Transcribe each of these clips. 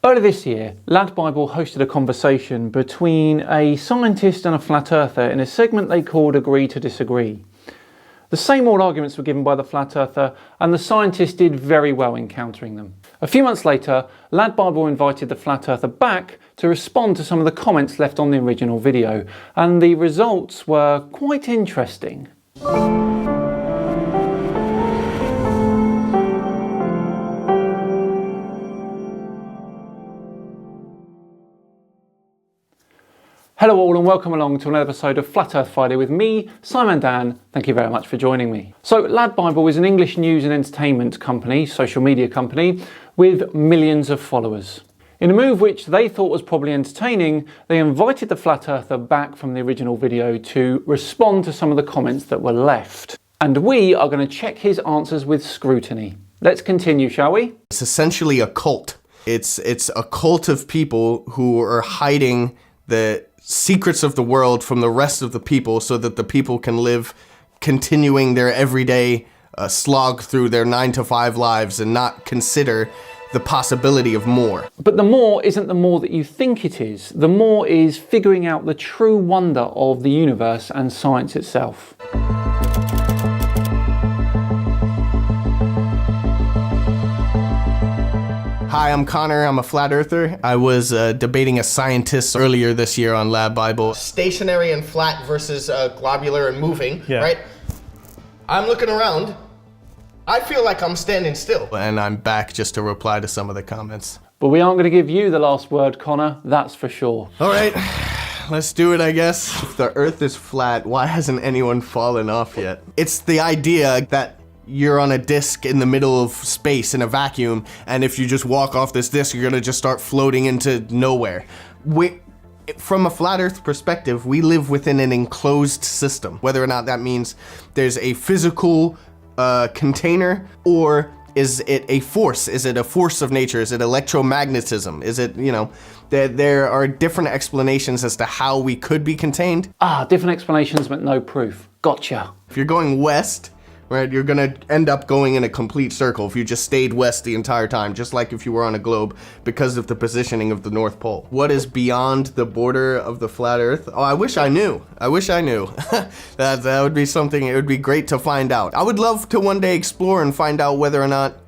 Earlier this year, LadBible hosted a conversation between a scientist and a flat earther in a segment they called Agree to Disagree. The same old arguments were given by the flat earther, and the scientist did very well in countering them. A few months later, LadBible invited the flat earther back to respond to some of the comments left on the original video, and the results were quite interesting. Hello all and welcome along to another episode of Flat Earth Friday with me, Simon Dan. Thank you very much for joining me. So LadBible is an English news and entertainment company, social media company, with millions of followers. In a move which they thought was probably entertaining, they invited the flat earther back from the original video to respond to some of the comments that were left. And we are going to check his answers with scrutiny. Let's continue, shall we? It's essentially a cult. It's a cult of people who are hiding the secrets of the world from the rest of the people so that the people can live continuing their everyday slog through their 9-to-5 lives and not consider the possibility of more. But the more isn't the more that you think it is. The more is figuring out the true wonder of the universe and science itself. Hi, I'm Connor. I'm a flat earther. I was debating a scientist earlier this year on LadBible. Stationary and flat versus globular and moving, right? I'm looking around. I feel like I'm standing still. And I'm back just to reply to some of the comments. But we aren't going to give you the last word, Connor, that's for sure. All right, let's do it, I guess. If the Earth is flat, why hasn't anyone fallen off yet? It's the idea that you're on a disc in the middle of space in a vacuum, and if you just walk off this disc, you're gonna just start floating into nowhere. From a flat Earth perspective, we live within an enclosed system. Whether or not that means there's a physical container, or is it a force? Is it a force of nature? Is it electromagnetism? Is it, there are different explanations as to how we could be contained. Different explanations but no proof. Gotcha. If you're going west, right, you're gonna end up going in a complete circle if you just stayed west the entire time, just like if you were on a globe, because of the positioning of the North Pole. What is beyond the border of the flat Earth? Oh, I wish I knew. That would be something, it would be great to find out. I would love to one day explore and find out whether or not,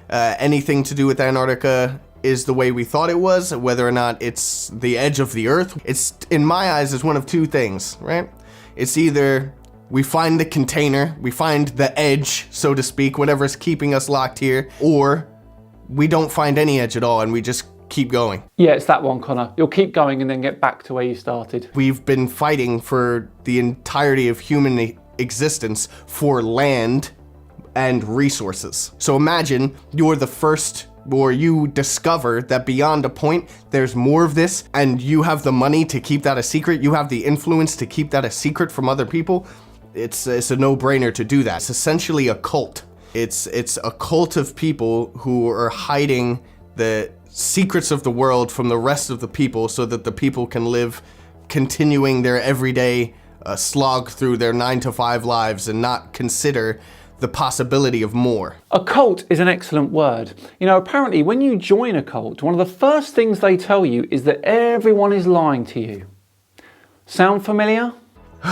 anything to do with Antarctica is the way we thought it was, whether or not it's the edge of the Earth. It's, in my eyes, is one of two things, right? It's either we find the container, we find the edge, so to speak, whatever's keeping us locked here, or we don't find any edge at all and we just keep going. Yeah, it's that one, Connor. You'll keep going and then get back to where you started. We've been fighting for the entirety of human existence for land and resources. So imagine you're the first, or you discover that beyond a point, there's more of this, and you have the money to keep that a secret, you have the influence to keep that a secret from other people. It's a no-brainer to do that. It's essentially a cult. It's a cult of people who are hiding the secrets of the world from the rest of the people so that the people can live continuing their everyday slog through their 9-to-5 lives and not consider the possibility of more. A cult is an excellent word. Apparently when you join a cult, one of the first things they tell you is that everyone is lying to you. Sound familiar?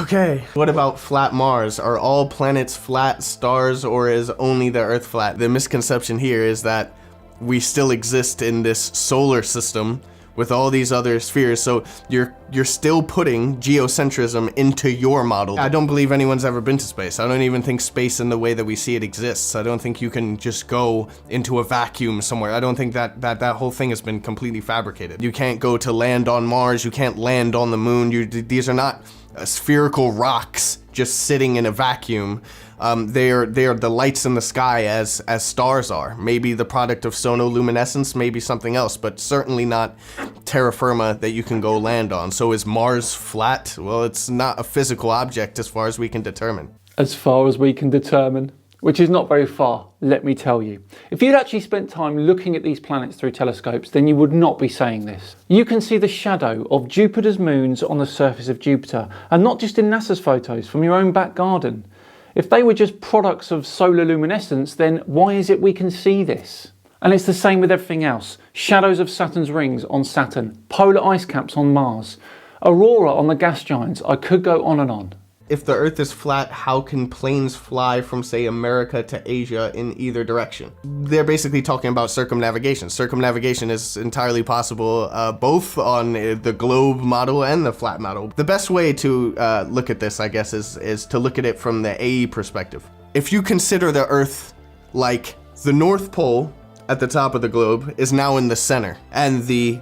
Okay. What about flat Mars? Are all planets flat stars, or is only the Earth flat? The misconception here is that we still exist in this solar system with all these other spheres, so you're still putting geocentrism into your model. I don't believe anyone's ever been to space. I don't even think space in the way that we see it exists. I don't think you can just go into a vacuum somewhere. I don't think that whole thing has been completely fabricated. You can't go to land on Mars, you can't land on the moon. These are not spherical rocks just sitting in a vacuum. They are the lights in the sky as stars are. Maybe the product of sonoluminescence, maybe something else, but certainly not terra firma that you can go land on. So is Mars flat? Well, it's not a physical object as far as we can determine. As far as we can determine. Which is not very far, let me tell you. If you'd actually spent time looking at these planets through telescopes, then you would not be saying this. You can see the shadow of Jupiter's moons on the surface of Jupiter, and not just in NASA's photos, from your own back garden. If they were just products of solar luminescence, then why is it we can see this? And it's the same with everything else. Shadows of Saturn's rings on Saturn, polar ice caps on Mars, aurora on the gas giants. I could go on and on. If the Earth is flat, how can planes fly from, say, America to Asia in either direction? They're basically talking about circumnavigation. Circumnavigation is entirely possible both on the globe model and the flat model. The best way to look at this, I guess, is to look at it from the AE perspective. If you consider the Earth like the North Pole at the top of the globe is now in the center, and the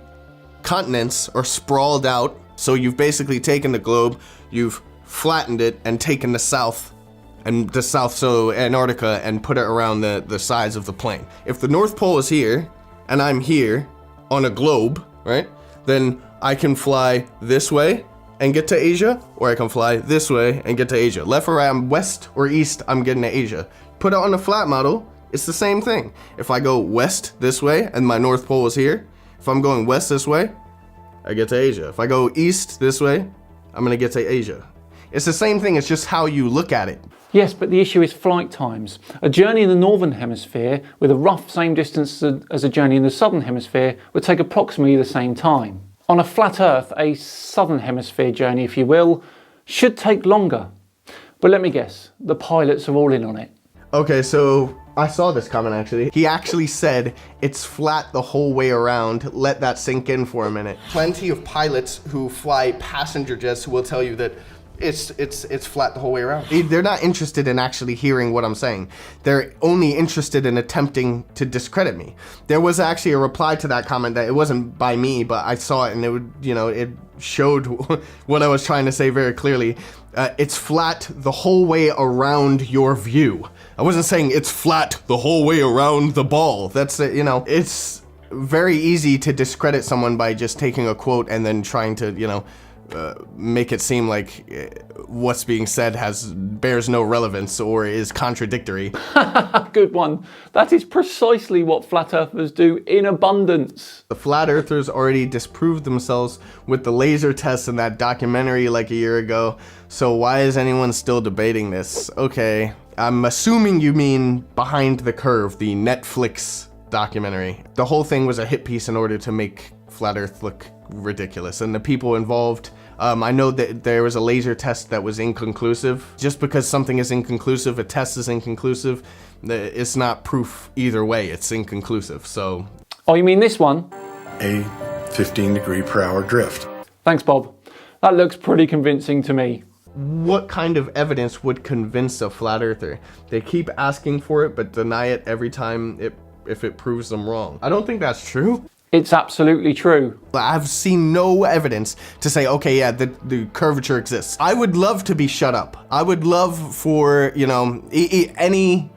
continents are sprawled out, so you've basically taken the globe, you've flattened it and taken the south, so Antarctica, and put it around the sides of the plane. If the North Pole is here, and I'm here on a globe, right, then I can fly this way and get to Asia, or I can fly this way and get to Asia. Left or right, west or east, I'm getting to Asia. Put it on a flat model, it's the same thing. If I go west this way and my North Pole is here, if I'm going west this way, I get to Asia. If I go east this way, I'm gonna get to Asia. It's the same thing, it's just how you look at it. Yes, but the issue is flight times. A journey in the northern hemisphere with a rough same distance as a journey in the southern hemisphere would take approximately the same time. On a flat Earth, a southern hemisphere journey, if you will, should take longer. But let me guess, the pilots are all in on it. Okay, so I saw this comment actually. He actually said it's flat the whole way around. Let that sink in for a minute. Plenty of pilots who fly passenger jets will tell you that it's flat the whole way around. They're not interested in actually hearing what I'm saying. They're only interested in attempting to discredit me. There was actually a reply to that comment that it wasn't by me, but I saw it and it showed what I was trying to say very clearly. It's flat the whole way around your view. I wasn't saying it's flat the whole way around the ball. That's it's very easy to discredit someone by just taking a quote and then trying to, make it seem like what's being said bears no relevance or is contradictory. Good one. That is precisely what flat earthers do in abundance. The flat earthers already disproved themselves with the laser tests in that documentary like a year ago, so why is anyone still debating this? Okay, I'm assuming you mean Behind the Curve, the Netflix documentary. The whole thing was a hit piece in order to make flat earth look ridiculous, and the people involved, I know that there was a laser test that was inconclusive. Just because something is inconclusive, a test is inconclusive, it's not proof either way, it's inconclusive, so. Oh, you mean this one? A 15-degree-per-hour drift. Thanks, Bob. That looks pretty convincing to me. What kind of evidence would convince a flat earther? They keep asking for it, but deny it every time if it proves them wrong. I don't think that's true. It's absolutely true. I've seen no evidence to say, okay, yeah, the curvature exists. I would love to be shut up. I would love for, any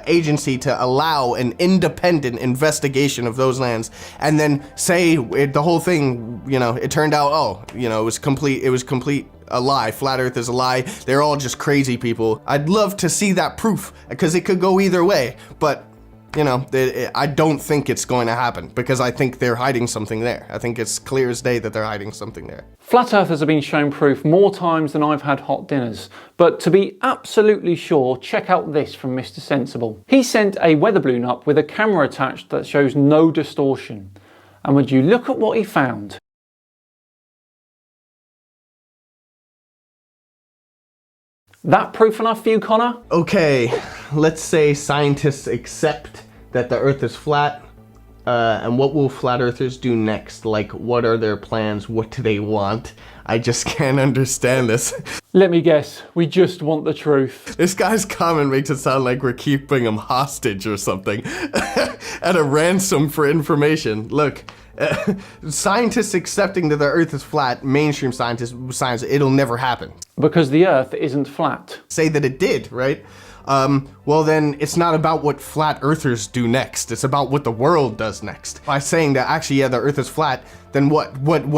agency to allow an independent investigation of those lands and then say the whole thing, it turned out, it was complete a lie. Flat Earth is a lie. They're all just crazy people. I'd love to see that proof because it could go either way, but I don't think it's going to happen because I think they're hiding something there. I think it's clear as day that they're hiding something there. Flat earthers have been shown proof more times than I've had hot dinners. But to be absolutely sure, check out this from Mr. Sensible. He sent a weather balloon up with a camera attached that shows no distortion. And would you look at what he found? That proof enough for you, Connor? Okay, let's say scientists accept that the Earth is flat, and what will flat earthers do next? Like, what are their plans? What do they want? I just can't understand this. Let me guess, we just want the truth. This guy's comment makes it sound like we're keeping him hostage or something at a ransom for information. Look, scientists accepting that the Earth is flat, mainstream science, it'll never happen. Because the Earth isn't flat. Say that it did, right? Well then, it's not about what flat earthers do next, it's about what the world does next. By saying that actually, yeah, the Earth is flat, then what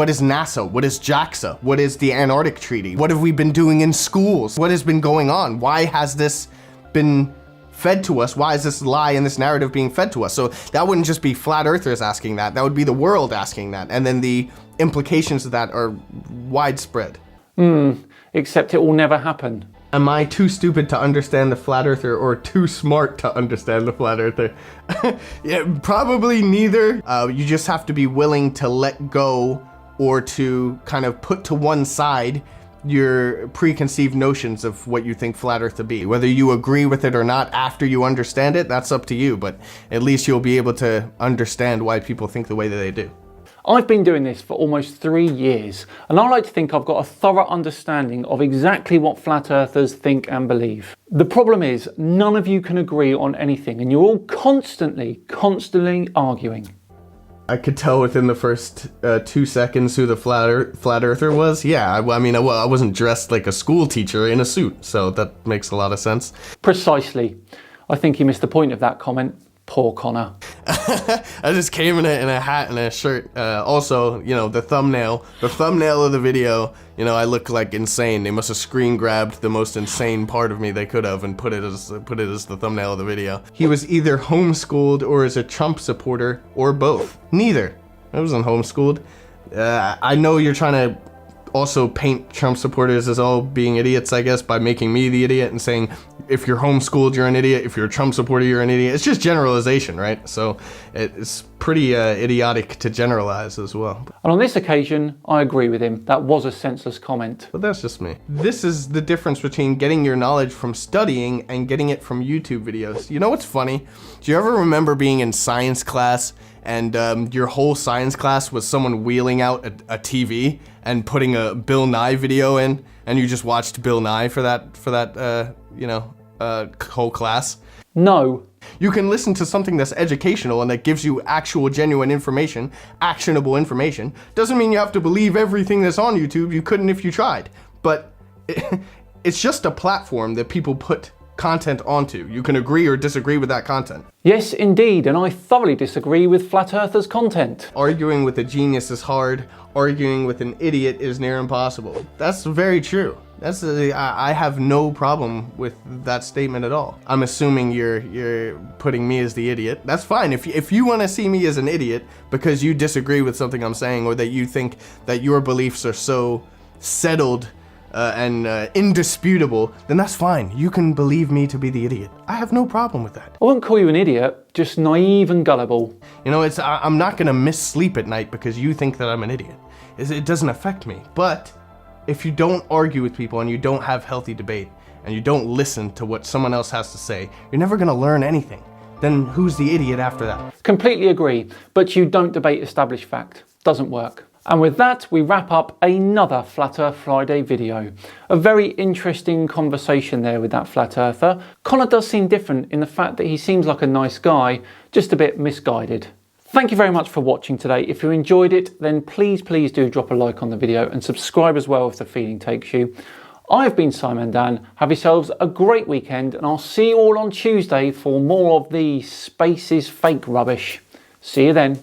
is NASA? What is JAXA? What is the Antarctic Treaty? What have we been doing in schools? What has been going on? Why has this been fed to us? Why is this lie and this narrative being fed to us? So that wouldn't just be flat earthers asking that would be the world asking that, and then the implications of that are widespread. Except it will never happen. Am I too stupid to understand the flat earther or too smart to understand the flat earther? Yeah, probably neither. You just have to be willing to let go or to kind of put to one side your preconceived notions of what you think flat earth to be. Whether you agree with it or not after you understand it, that's up to you, but at least you'll be able to understand why people think the way that they do. I've been doing this for almost 3 years, and I like to think I've got a thorough understanding of exactly what flat earthers think and believe. The problem is, none of you can agree on anything, and you're all constantly arguing. I could tell within the first 2 seconds who the flat earther was. Yeah, I mean, I wasn't dressed like a school teacher in a suit, so that makes a lot of sense. Precisely. I think he missed the point of that comment. Poor Connor. I just came in a hat and a shirt. Also, you know, the thumbnail of the video, you know, I look like insane. They must have screen grabbed the most insane part of me they could have and put it as the thumbnail of the video. He was either homeschooled or is a Trump supporter or both. Neither. I wasn't homeschooled. I know you're trying to also paint Trump supporters as all being idiots, I guess, by making me the idiot and saying if you're homeschooled, you're an idiot. If you're a Trump supporter, you're an idiot. It's just generalization, right? So it's pretty idiotic to generalize as well. And on this occasion, I agree with him. That was a senseless comment. But that's just me. This is the difference between getting your knowledge from studying and getting it from YouTube videos. You know what's funny? Do you ever remember being in science class and your whole science class was someone wheeling out a TV and putting a Bill Nye video in, and you just watched Bill Nye for that whole class? No. You can listen to something that's educational and that gives you actual genuine information, actionable information. Doesn't mean you have to believe everything that's on YouTube. You couldn't if you tried. But it's just a platform that people put content onto. You can agree or disagree with that content. Yes, indeed, and I thoroughly disagree with flat earthers' content. Arguing with a genius is hard. Arguing with an idiot is near impossible. That's very true. I have no problem with that statement at all. I'm assuming you're putting me as the idiot. That's fine. If you want to see me as an idiot because you disagree with something I'm saying or that you think that your beliefs are so settled and indisputable, then that's fine. You can believe me to be the idiot. I have no problem with that. I wouldn't call you an idiot, just naive and gullible. You know, I'm not gonna miss sleep at night because you think that I'm an idiot. It doesn't affect me. But if you don't argue with people and you don't have healthy debate and you don't listen to what someone else has to say, you're never gonna learn anything. Then who's the idiot after that? Completely agree, but you don't debate established fact. Doesn't work. And with that, we wrap up another Flat Earth Friday video. A very interesting conversation there with that flat earther. Connor does seem different in the fact that he seems like a nice guy, just a bit misguided. Thank you very much for watching today. If you enjoyed it, then please do drop a like on the video and subscribe as well if the feeling takes you. I've been Simon Dan. Have yourselves a great weekend, and I'll see you all on Tuesday for more of the space is fake rubbish. See you then.